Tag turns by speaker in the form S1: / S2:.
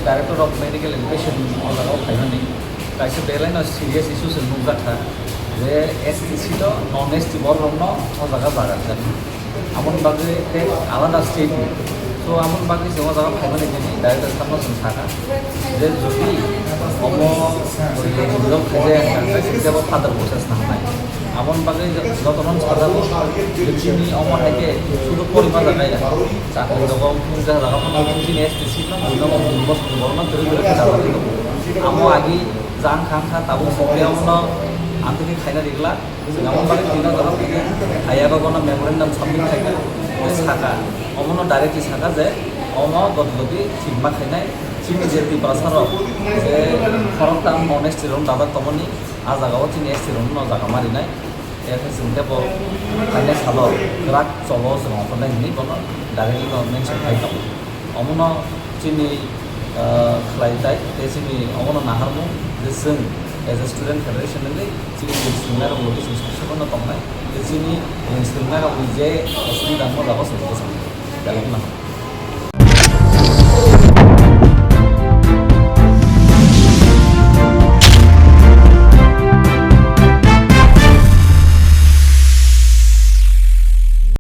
S1: director of medical education अजागाव फाइनानै कायसे बेलाइनो सिरियास इश्यूस नुजाखा जे एसटीसी तो नन एसटी बरनो अजागा जागोन आमन बागै आलादा स्टेट तो आमन बागै जों अजागा फाइनानै दिनै डाइरेक्टर सामना जों साका जे जुदि अमो जों खायसे जेबो फादार प्रसेस नांनाय आमन बागै যতক্ষণ সাজাবো যিনি আমার থেকে শুধু পরিমাণ লাগাই চাকরি জগৎ যা লাগা যিনি এসটিসি না বিভিন্ন বস্তু বর্ণনা করে করে চালাতে আমো আগে জান খান খা তাবো সবেয়াवनो आंतके खायना दिगला आमन बागै दिना जरा থেকে आयाबा गना मेमोरेंडम सबमिट खायगा साका अमनो डाइरेक्टली साका जे अमो गदलबि थिगमा खायनाय चिनि जेति प्रसार जे फरमता ननेस्ट रन दादा तमनि आ जागाव चिनि एसटी रन न जागा मारिनाय एफे जोंदेबो खायनाय सालो राग चलो जों अपनाय नि बनो डाइरेक्टली मेंशन खायगा अमनो चिनि खलायताय ते चिनि अमनो नाहारमु जे जों एज ए स्टूडेंट फेडरेशन ने चिनि लिंस्टुंगना रंगोलि जों सबसोबनो तंनाय चिनि लिंस्टुंगना रंगोलि जे असुबिदा मो जाबो सो जागोन ना